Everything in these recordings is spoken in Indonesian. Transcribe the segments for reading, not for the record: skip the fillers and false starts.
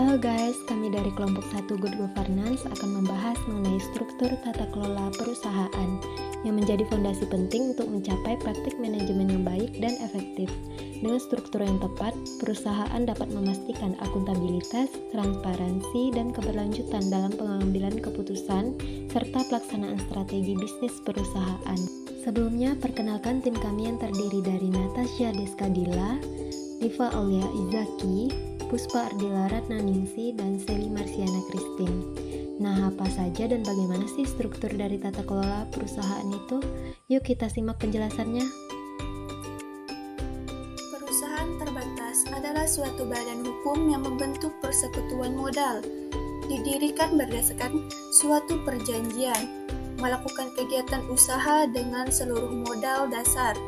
Halo guys, kami dari kelompok 1 Good Governance akan membahas mengenai struktur tata kelola perusahaan yang menjadi fondasi penting untuk mencapai praktik manajemen yang baik dan efektif. Dengan struktur yang tepat, perusahaan dapat memastikan akuntabilitas, transparansi, dan keberlanjutan dalam pengambilan keputusan serta pelaksanaan strategi bisnis perusahaan. Sebelumnya, perkenalkan tim kami yang terdiri dari Natasha Deskadila, Diva Aulia Izaki, Puspa Ardila Ratnaningsi, dan Seli Marsiana Christine. Nah, apa saja dan bagaimana sih struktur dari tata kelola perusahaan itu? Yuk kita simak penjelasannya. Perusahaan terbatas adalah suatu badan hukum yang membentuk persekutuan modal, didirikan berdasarkan suatu perjanjian, melakukan kegiatan usaha dengan seluruh modal dasar,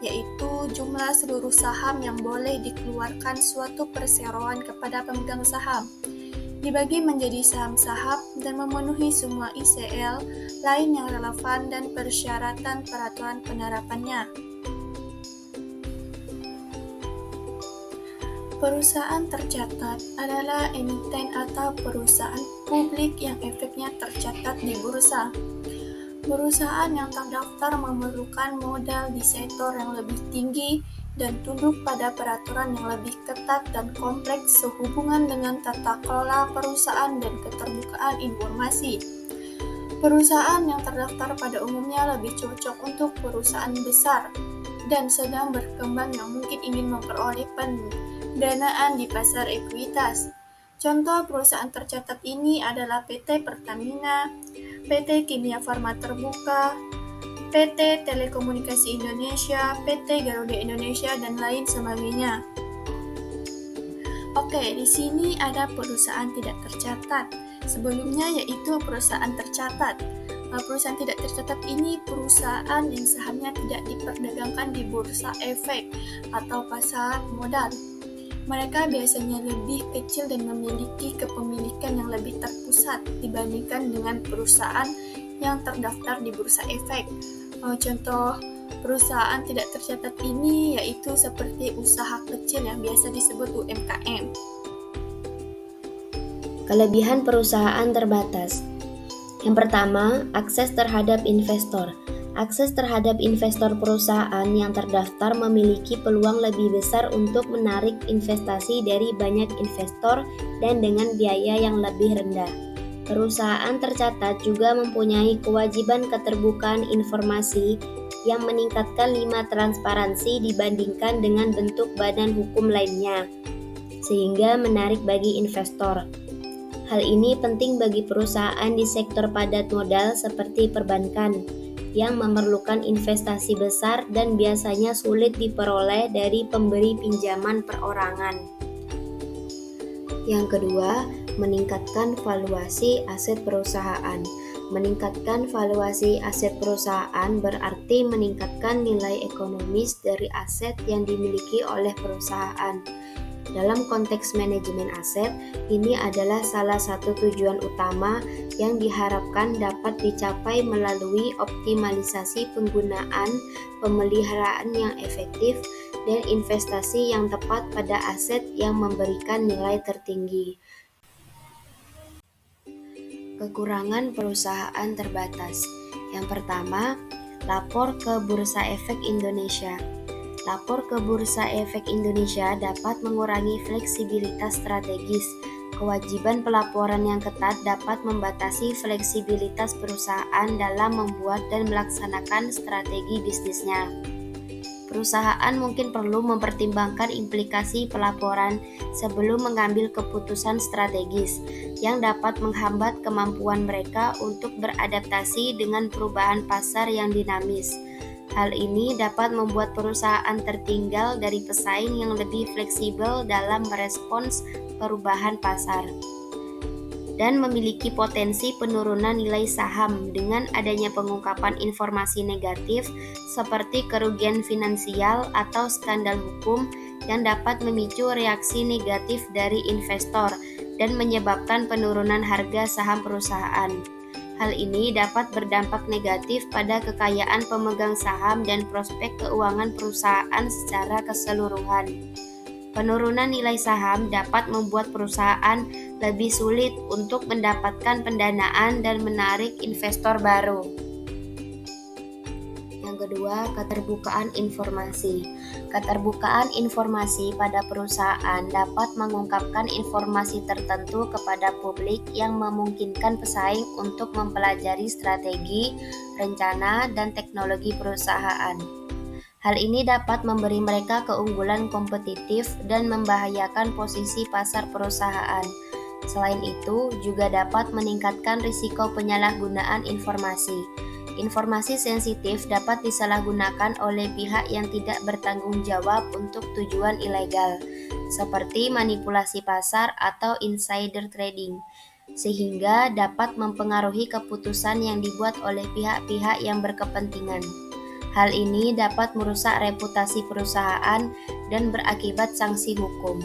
yaitu jumlah seluruh saham yang boleh dikeluarkan suatu perseroan kepada pemegang saham, dibagi menjadi saham-saham dan memenuhi semua ICL lain yang relevan dan persyaratan peraturan penerapannya. Perusahaan tercatat adalah emiten atau perusahaan publik yang efeknya tercatat di bursa. Perusahaan yang terdaftar memerlukan modal di sektor yang lebih tinggi dan tunduk pada peraturan yang lebih ketat dan kompleks sehubungan dengan tata kelola perusahaan dan keterbukaan informasi. Perusahaan yang terdaftar pada umumnya lebih cocok untuk perusahaan besar dan sedang berkembang yang mungkin ingin memperoleh pendanaan di pasar ekuitas. Contoh perusahaan tercatat ini adalah PT Pertamina, PT Kimia Farma Terbuka, PT Telekomunikasi Indonesia, PT Garuda Indonesia, dan lain sebagainya. Oke, di sini ada perusahaan tidak tercatat. Sebelumnya yaitu perusahaan tercatat. Perusahaan tidak tercatat ini perusahaan yang sahamnya tidak diperdagangkan di bursa efek atau pasar modal. Mereka biasanya lebih kecil dan memiliki kepemilikan yang lebih terpusat dibandingkan dengan perusahaan yang terdaftar di bursa efek. Contoh perusahaan tidak tercatat ini yaitu seperti usaha kecil yang biasa disebut UMKM. Kelebihan perusahaan terbatas. Yang pertama, akses terhadap investor. Akses terhadap investor perusahaan yang terdaftar memiliki peluang lebih besar untuk menarik investasi dari banyak investor dan dengan biaya yang lebih rendah. Perusahaan tercatat juga mempunyai kewajiban keterbukaan informasi yang meningkatkan 5 transparansi dibandingkan dengan bentuk badan hukum lainnya, sehingga menarik bagi investor. Hal ini penting bagi perusahaan di sektor padat modal seperti perbankan, yang memerlukan investasi besar dan biasanya sulit diperoleh dari pemberi pinjaman perorangan. Yang kedua, meningkatkan valuasi aset perusahaan. Meningkatkan valuasi aset perusahaan berarti meningkatkan nilai ekonomis dari aset yang dimiliki oleh perusahaan. Dalam konteks manajemen aset, ini adalah salah satu tujuan utama yang diharapkan dapat dicapai melalui optimalisasi penggunaan, pemeliharaan yang efektif, dan investasi yang tepat pada aset yang memberikan nilai tertinggi. Kekurangan perusahaan terbatas. Yang pertama, lapor ke Bursa Efek Indonesia. Lapor ke Bursa Efek Indonesia dapat mengurangi fleksibilitas strategis. Kewajiban pelaporan yang ketat dapat membatasi fleksibilitas perusahaan dalam membuat dan melaksanakan strategi bisnisnya. Perusahaan mungkin perlu mempertimbangkan implikasi pelaporan sebelum mengambil keputusan strategis yang dapat menghambat kemampuan mereka untuk beradaptasi dengan perubahan pasar yang dinamis. Hal ini dapat membuat perusahaan tertinggal dari pesaing yang lebih fleksibel dalam merespons perubahan pasar dan memiliki potensi penurunan nilai saham dengan adanya pengungkapan informasi negatif seperti kerugian finansial atau skandal hukum yang dapat memicu reaksi negatif dari investor dan menyebabkan penurunan harga saham perusahaan. Hal ini dapat berdampak negatif pada kekayaan pemegang saham dan prospek keuangan perusahaan secara keseluruhan. Penurunan nilai saham dapat membuat perusahaan lebih sulit untuk mendapatkan pendanaan dan menarik investor baru. Yang kedua, keterbukaan informasi. Keterbukaan informasi pada perusahaan dapat mengungkapkan informasi tertentu kepada publik yang memungkinkan pesaing untuk mempelajari strategi, rencana, dan teknologi perusahaan. Hal ini dapat memberi mereka keunggulan kompetitif dan membahayakan posisi pasar perusahaan. Selain itu, juga dapat meningkatkan risiko penyalahgunaan informasi. Informasi sensitif dapat disalahgunakan oleh pihak yang tidak bertanggung jawab untuk tujuan ilegal, seperti manipulasi pasar atau insider trading, sehingga dapat mempengaruhi keputusan yang dibuat oleh pihak-pihak yang berkepentingan. Hal ini dapat merusak reputasi perusahaan dan berakibat sanksi hukum.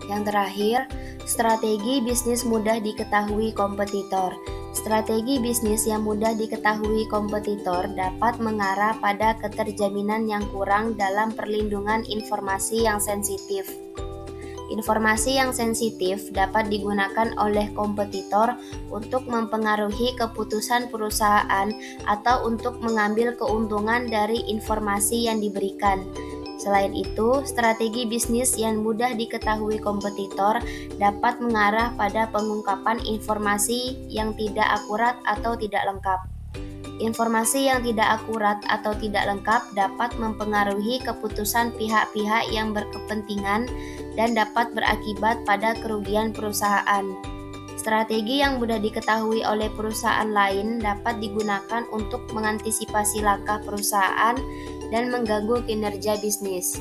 Yang terakhir, strategi bisnis mudah diketahui kompetitor. Strategi bisnis yang mudah diketahui kompetitor dapat mengarah pada keterjaminan yang kurang dalam perlindungan informasi yang sensitif. Informasi yang sensitif dapat digunakan oleh kompetitor untuk mempengaruhi keputusan perusahaan atau untuk mengambil keuntungan dari informasi yang diberikan. Selain itu, strategi bisnis yang mudah diketahui kompetitor dapat mengarah pada pengungkapan informasi yang tidak akurat atau tidak lengkap. Informasi yang tidak akurat atau tidak lengkap dapat mempengaruhi keputusan pihak-pihak yang berkepentingan dan dapat berakibat pada kerugian perusahaan. Strategi yang mudah diketahui oleh perusahaan lain dapat digunakan untuk mengantisipasi langkah perusahaan dan mengganggu kinerja bisnis.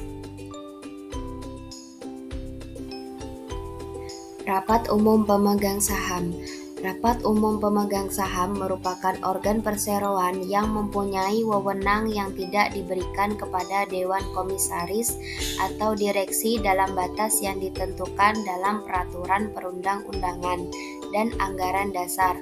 Rapat Umum Pemegang Saham. Rapat Umum Pemegang Saham merupakan organ perseroan yang mempunyai wewenang yang tidak diberikan kepada Dewan Komisaris atau direksi dalam batas yang ditentukan dalam peraturan perundang-undangan dan anggaran dasar.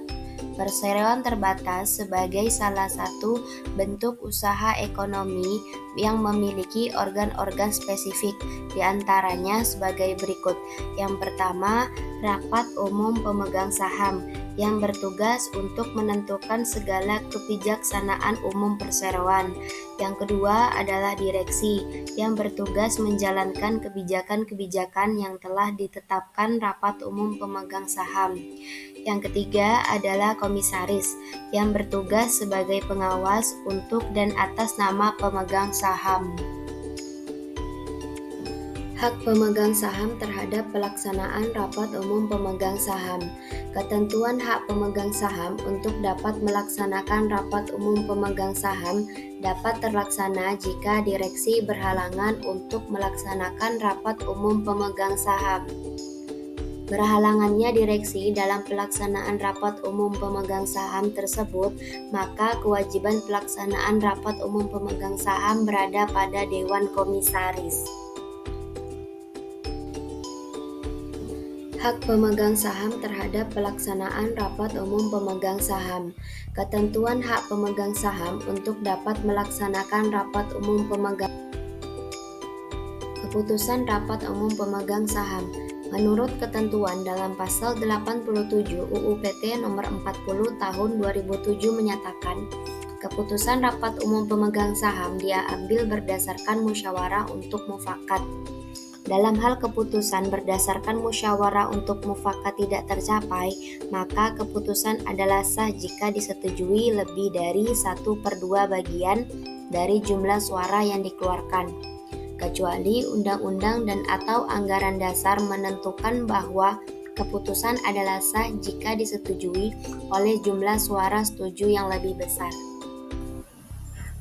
Perseroan terbatas sebagai salah satu bentuk usaha ekonomi yang memiliki organ-organ spesifik, diantaranya sebagai berikut. Yang pertama, Rapat Umum Pemegang Saham yang bertugas untuk menentukan segala kebijaksanaan umum perseroan. Yang kedua adalah direksi yang bertugas menjalankan kebijakan-kebijakan yang telah ditetapkan Rapat Umum Pemegang Saham. Yang ketiga adalah komisaris yang bertugas sebagai pengawas untuk dan atas nama pemegang saham. Hak pemegang saham terhadap pelaksanaan Rapat Umum Pemegang Saham. Ketentuan hak pemegang saham untuk dapat melaksanakan Rapat Umum Pemegang Saham dapat terlaksana jika direksi berhalangan untuk melaksanakan Rapat Umum Pemegang Saham. Berhalangannya direksi dalam pelaksanaan Rapat Umum Pemegang Saham tersebut, maka kewajiban pelaksanaan Rapat Umum Pemegang Saham berada pada Dewan Komisaris. Hak pemegang saham terhadap pelaksanaan Rapat Umum Pemegang Saham. Ketentuan hak pemegang saham untuk dapat melaksanakan Rapat Umum Pemegang Keputusan Rapat Umum Pemegang Saham. Menurut ketentuan dalam pasal 87 UU PT nomor 40 tahun 2007 menyatakan, keputusan Rapat Umum Pemegang Saham diambil berdasarkan musyawarah untuk mufakat. Dalam hal keputusan berdasarkan musyawarah untuk mufakat tidak tercapai, maka keputusan adalah sah jika disetujui lebih dari 1/2 bagian dari jumlah suara yang dikeluarkan, kecuali undang-undang dan atau anggaran dasar menentukan bahwa keputusan adalah sah jika disetujui oleh jumlah suara setuju yang lebih besar.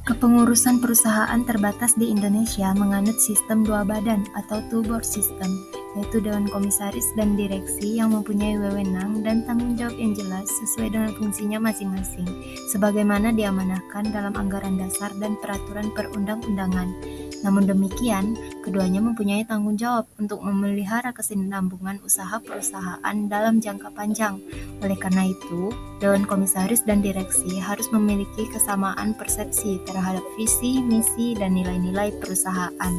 Kepengurusan perusahaan terbatas di Indonesia menganut sistem 2 badan atau two board system, yaitu Dewan Komisaris dan Direksi yang mempunyai wewenang dan tanggung jawab yang jelas sesuai dengan fungsinya masing-masing, sebagaimana diamanahkan dalam anggaran dasar dan peraturan perundang-undangan. Namun demikian, keduanya mempunyai tanggung jawab untuk memelihara kesinambungan usaha perusahaan dalam jangka panjang. Oleh karena itu, Dewan Komisaris dan Direksi harus memiliki kesamaan persepsi terhadap visi, misi, dan nilai-nilai perusahaan.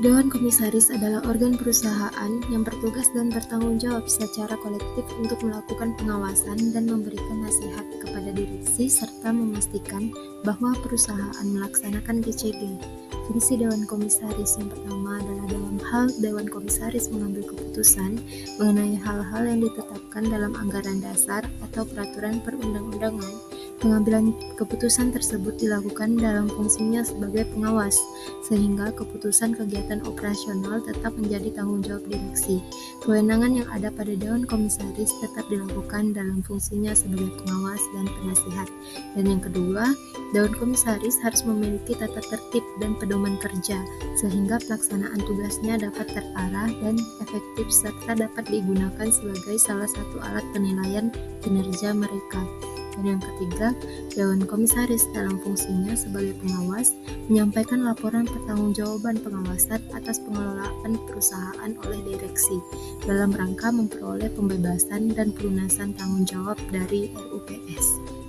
Dewan Komisaris adalah organ perusahaan yang bertugas dan bertanggung jawab secara kolektif untuk melakukan pengawasan dan memberikan nasihat kepada direksi serta memastikan bahwa perusahaan melaksanakan GCG. Fungsi Dewan Komisaris yang pertama adalah dalam hal Dewan Komisaris mengambil keputusan mengenai hal-hal yang ditetapkan dalam anggaran dasar atau peraturan perundang-undangan. Pengambilan keputusan tersebut dilakukan dalam fungsinya sebagai pengawas, sehingga keputusan kegiatan operasional tetap menjadi tanggung jawab direksi. Kewenangan yang ada pada Dewan Komisaris tetap dilakukan dalam fungsinya sebagai pengawas dan penasihat. Dan yang kedua, Dewan Komisaris harus memiliki tata tertib dan pedoman kerja, sehingga pelaksanaan tugasnya dapat terarah dan efektif serta dapat digunakan sebagai salah satu alat penilaian kinerja mereka. Dan yang ketiga, Dewan Komisaris dalam fungsinya sebagai pengawas menyampaikan laporan pertanggungjawaban pengawasan atas pengelolaan perusahaan oleh direksi dalam rangka memperoleh pembebasan dan pelunasan tanggung jawab dari RUPS.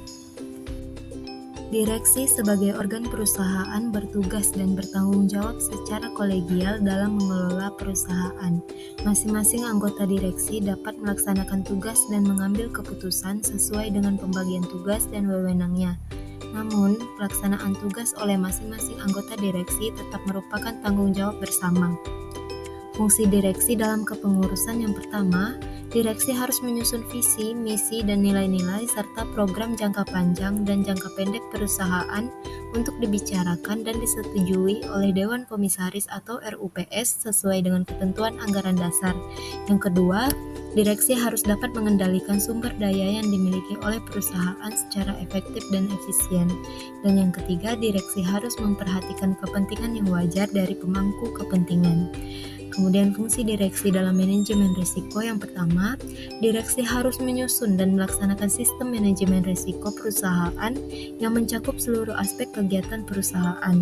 Direksi sebagai organ perusahaan bertugas dan bertanggung jawab secara kolegial dalam mengelola perusahaan. Masing-masing anggota direksi dapat melaksanakan tugas dan mengambil keputusan sesuai dengan pembagian tugas dan wewenangnya. Namun, pelaksanaan tugas oleh masing-masing anggota direksi tetap merupakan tanggung jawab bersama. Fungsi direksi dalam kepengurusan yang pertama, direksi harus menyusun visi, misi, dan nilai-nilai serta program jangka panjang dan jangka pendek perusahaan untuk dibicarakan dan disetujui oleh Dewan Komisaris atau RUPS sesuai dengan ketentuan anggaran dasar. Yang kedua, direksi harus dapat mengendalikan sumber daya yang dimiliki oleh perusahaan secara efektif dan efisien. Dan yang ketiga, direksi harus memperhatikan kepentingan yang wajar dari pemangku kepentingan. Kemudian fungsi direksi dalam manajemen risiko yang pertama, direksi harus menyusun dan melaksanakan sistem manajemen risiko perusahaan yang mencakup seluruh aspek kegiatan perusahaan.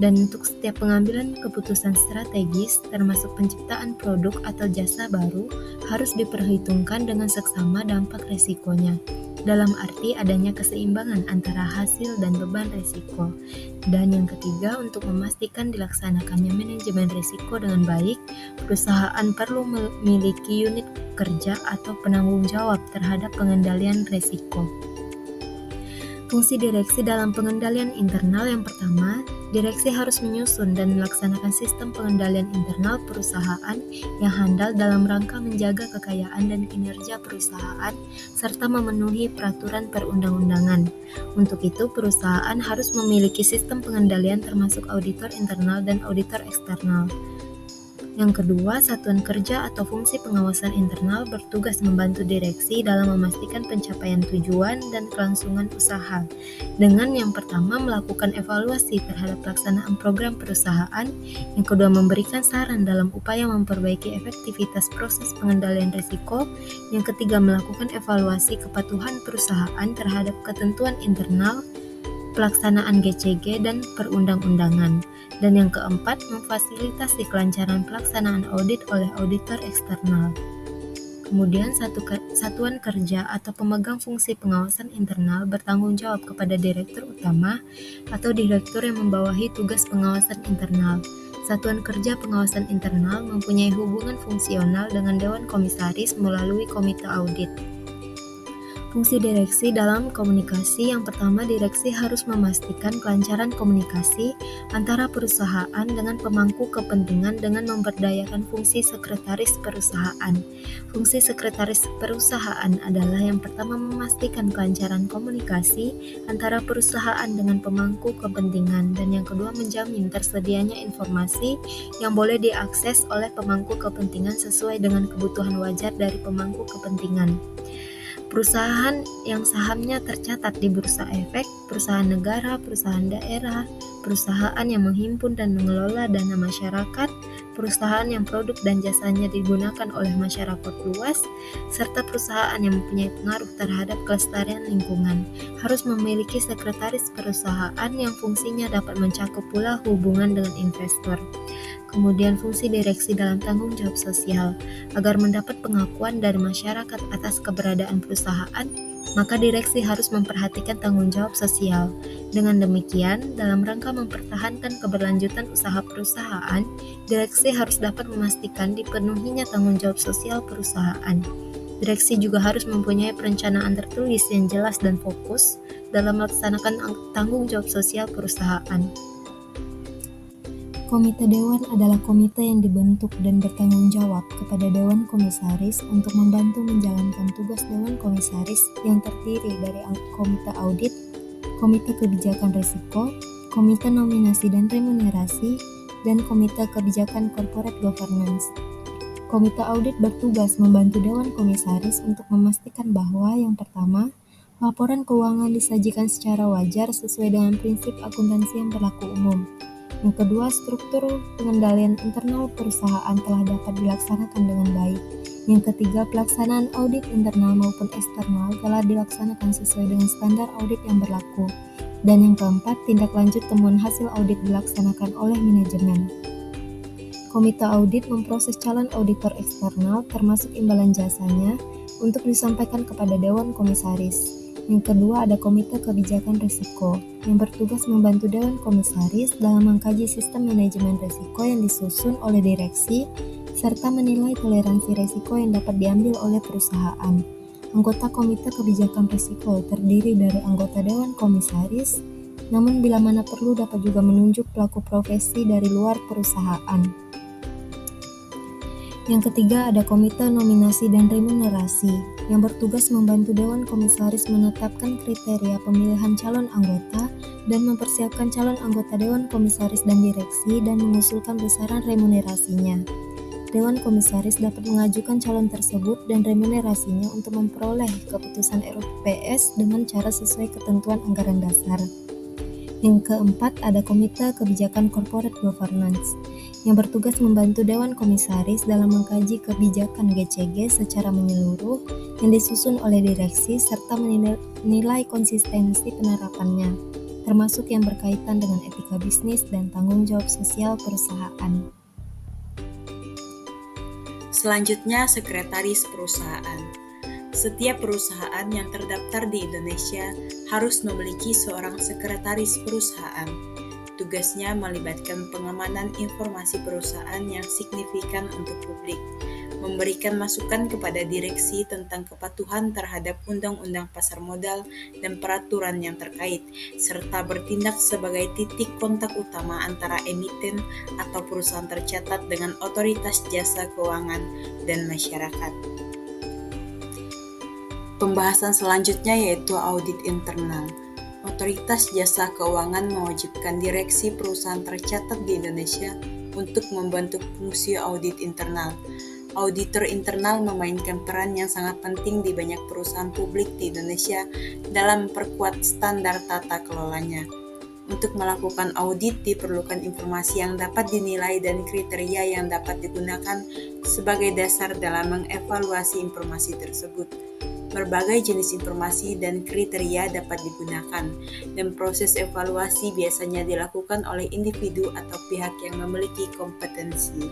Dan untuk setiap pengambilan keputusan strategis, termasuk penciptaan produk atau jasa baru, harus diperhitungkan dengan seksama dampak risikonya, dalam arti adanya keseimbangan antara hasil dan beban risiko. Dan yang ketiga, untuk memastikan dilaksanakannya manajemen risiko dengan baik, perusahaan perlu memiliki unit kerja atau penanggung jawab terhadap pengendalian risiko. Fungsi direksi dalam pengendalian internal yang pertama, direksi harus menyusun dan melaksanakan sistem pengendalian internal perusahaan yang handal dalam rangka menjaga kekayaan dan kinerja perusahaan serta memenuhi peraturan perundang-undangan. Untuk itu, perusahaan harus memiliki sistem pengendalian termasuk auditor internal dan auditor eksternal. Yang kedua, satuan kerja atau fungsi pengawasan internal bertugas membantu direksi dalam memastikan pencapaian tujuan dan kelangsungan usaha. Dengan yang pertama, melakukan evaluasi terhadap pelaksanaan program perusahaan. Yang kedua, memberikan saran dalam upaya memperbaiki efektivitas proses pengendalian risiko. Yang ketiga, melakukan evaluasi kepatuhan perusahaan terhadap ketentuan internal, pelaksanaan GCG dan perundang-undangan. Dan yang keempat, memfasilitasi kelancaran pelaksanaan audit oleh auditor eksternal. Kemudian satuan kerja atau pemegang fungsi pengawasan internal bertanggung jawab kepada direktur utama atau direktur yang membawahi tugas pengawasan internal. Satuan kerja pengawasan internal mempunyai hubungan fungsional dengan Dewan Komisaris melalui komite audit. Fungsi direksi dalam komunikasi yang pertama, direksi harus memastikan kelancaran komunikasi antara perusahaan dengan pemangku kepentingan dengan memberdayakan fungsi sekretaris perusahaan. Fungsi sekretaris perusahaan adalah yang pertama memastikan kelancaran komunikasi antara perusahaan dengan pemangku kepentingan, dan yang kedua menjamin tersedianya informasi yang boleh diakses oleh pemangku kepentingan sesuai dengan kebutuhan wajar dari pemangku kepentingan. Perusahaan yang sahamnya tercatat di Bursa Efek, perusahaan negara, perusahaan daerah, perusahaan yang menghimpun dan mengelola dana masyarakat, perusahaan yang produk dan jasanya digunakan oleh masyarakat luas, serta perusahaan yang mempunyai pengaruh terhadap kelestarian lingkungan, harus memiliki sekretaris perusahaan yang fungsinya dapat mencakup pula hubungan dengan investor. Kemudian fungsi direksi dalam tanggung jawab sosial, agar mendapat pengakuan dari masyarakat atas keberadaan perusahaan, maka direksi harus memperhatikan tanggung jawab sosial. Dengan demikian, dalam rangka mempertahankan keberlanjutan usaha perusahaan, direksi harus dapat memastikan dipenuhinya tanggung jawab sosial perusahaan. Direksi juga harus mempunyai perencanaan tertulis yang jelas dan fokus dalam melaksanakan tanggung jawab sosial perusahaan. Komite Dewan adalah komite yang dibentuk dan bertanggung jawab kepada Dewan Komisaris untuk membantu menjalankan tugas Dewan Komisaris yang terdiri dari Komite Audit, Komite Kebijakan Risiko, Komite Nominasi dan Remunerasi, dan Komite Kebijakan Corporate Governance. Komite Audit bertugas membantu Dewan Komisaris untuk memastikan bahwa yang pertama, laporan keuangan disajikan secara wajar sesuai dengan prinsip akuntansi yang berlaku umum. Yang kedua, struktur pengendalian internal perusahaan telah dapat dilaksanakan dengan baik. Yang ketiga, pelaksanaan audit internal maupun eksternal telah dilaksanakan sesuai dengan standar audit yang berlaku. Dan yang keempat, tindak lanjut temuan hasil audit dilaksanakan oleh manajemen. Komite Audit memproses calon auditor eksternal termasuk imbalan jasanya untuk disampaikan kepada Dewan Komisaris. Yang kedua ada Komite Kebijakan Risiko yang bertugas membantu Dewan Komisaris dalam mengkaji sistem manajemen risiko yang disusun oleh direksi serta menilai toleransi risiko yang dapat diambil oleh perusahaan. Anggota Komite Kebijakan Risiko terdiri dari anggota Dewan Komisaris, namun bila mana perlu dapat juga menunjuk pelaku profesi dari luar perusahaan. Yang ketiga ada Komite Nominasi dan Remunerasi yang bertugas membantu Dewan Komisaris menetapkan kriteria pemilihan calon anggota dan mempersiapkan calon anggota Dewan Komisaris dan direksi dan mengusulkan besaran remunerasinya. Dewan Komisaris dapat mengajukan calon tersebut dan remunerasinya untuk memperoleh keputusan RUPS dengan cara sesuai ketentuan anggaran dasar. Yang keempat ada Komite Kebijakan Corporate Governance yang bertugas membantu Dewan Komisaris dalam mengkaji kebijakan GCG secara menyeluruh yang disusun oleh direksi serta menilai konsistensi penerapannya, termasuk yang berkaitan dengan etika bisnis dan tanggung jawab sosial perusahaan. Selanjutnya, sekretaris perusahaan. Setiap perusahaan yang terdaftar di Indonesia harus memiliki seorang sekretaris perusahaan. Tugasnya melibatkan pengamanan informasi perusahaan yang signifikan untuk publik, memberikan masukan kepada direksi tentang kepatuhan terhadap undang-undang pasar modal dan peraturan yang terkait, serta bertindak sebagai titik kontak utama antara emiten atau perusahaan tercatat dengan otoritas jasa keuangan dan masyarakat. Pembahasan selanjutnya yaitu audit internal. Otoritas jasa keuangan mewajibkan direksi perusahaan tercatat di Indonesia untuk membantu fungsi audit internal. Auditor internal memainkan peran yang sangat penting di banyak perusahaan publik di Indonesia dalam memperkuat standar tata kelolanya. Untuk melakukan audit diperlukan informasi yang dapat dinilai dan kriteria yang dapat digunakan sebagai dasar dalam mengevaluasi informasi tersebut. Berbagai jenis informasi dan kriteria dapat digunakan, dan proses evaluasi biasanya dilakukan oleh individu atau pihak yang memiliki kompetensi.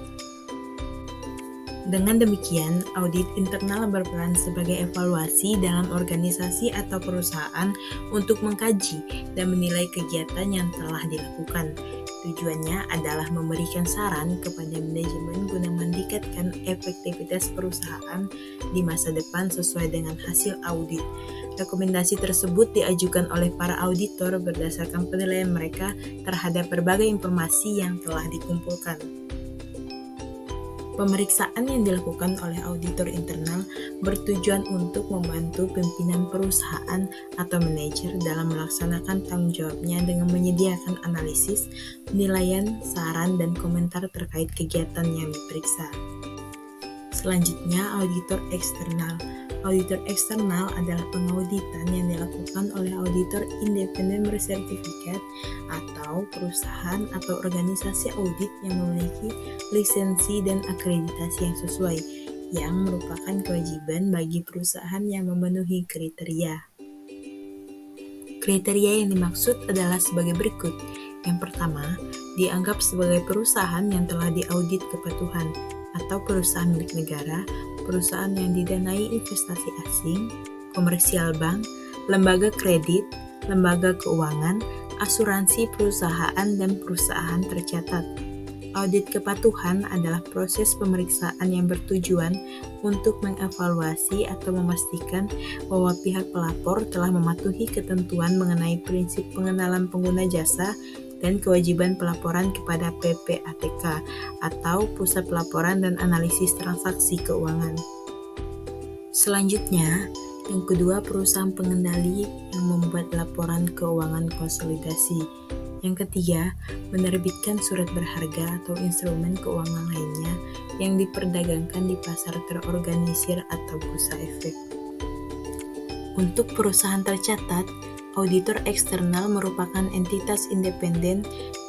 Dengan demikian, audit internal berperan sebagai evaluasi dalam organisasi atau perusahaan untuk mengkaji dan menilai kegiatan yang telah dilakukan. Tujuannya adalah memberikan saran kepada manajemen guna meningkatkan efektivitas perusahaan di masa depan sesuai dengan hasil audit. Rekomendasi tersebut diajukan oleh para auditor berdasarkan penilaian mereka terhadap berbagai informasi yang telah dikumpulkan. Pemeriksaan yang dilakukan oleh auditor internal bertujuan untuk membantu pimpinan perusahaan atau manajer dalam melaksanakan tanggung jawabnya dengan menyediakan analisis, penilaian, saran, dan komentar terkait kegiatan yang diperiksa. Selanjutnya, auditor eksternal. Auditor eksternal adalah pengauditan yang dilakukan oleh auditor independen bersertifikat atau perusahaan atau organisasi audit yang memiliki lisensi dan akreditasi yang sesuai, yang merupakan kewajiban bagi perusahaan yang memenuhi kriteria. Kriteria yang dimaksud adalah sebagai berikut. Yang pertama, dianggap sebagai perusahaan yang telah diaudit kepatuhan atau perusahaan milik negara, perusahaan yang didanai investasi asing, komersial bank, lembaga kredit, lembaga keuangan, asuransi perusahaan, dan perusahaan tercatat. Audit kepatuhan adalah proses pemeriksaan yang bertujuan untuk mengevaluasi atau memastikan bahwa pihak pelapor telah mematuhi ketentuan mengenai prinsip pengenalan pengguna jasa dan kewajiban pelaporan kepada PPATK atau Pusat Pelaporan dan Analisis Transaksi Keuangan. Selanjutnya, yang kedua, perusahaan pengendali yang membuat laporan keuangan konsolidasi. Yang ketiga, menerbitkan surat berharga atau instrumen keuangan lainnya yang diperdagangkan di pasar terorganisir atau bursa efek. Untuk perusahaan tercatat, auditor eksternal merupakan entitas independen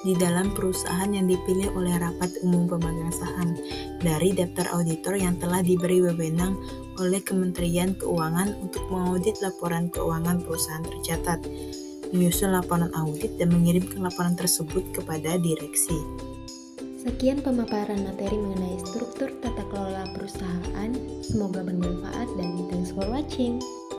di dalam perusahaan yang dipilih oleh Rapat Umum Pemegang Saham dari daftar auditor yang telah diberi wewenang oleh Kementerian Keuangan untuk mengaudit laporan keuangan perusahaan tercatat, menyusun laporan audit, dan mengirimkan laporan tersebut kepada direksi. Sekian pemaparan materi mengenai struktur tata kelola perusahaan. Semoga bermanfaat dan thanks for watching.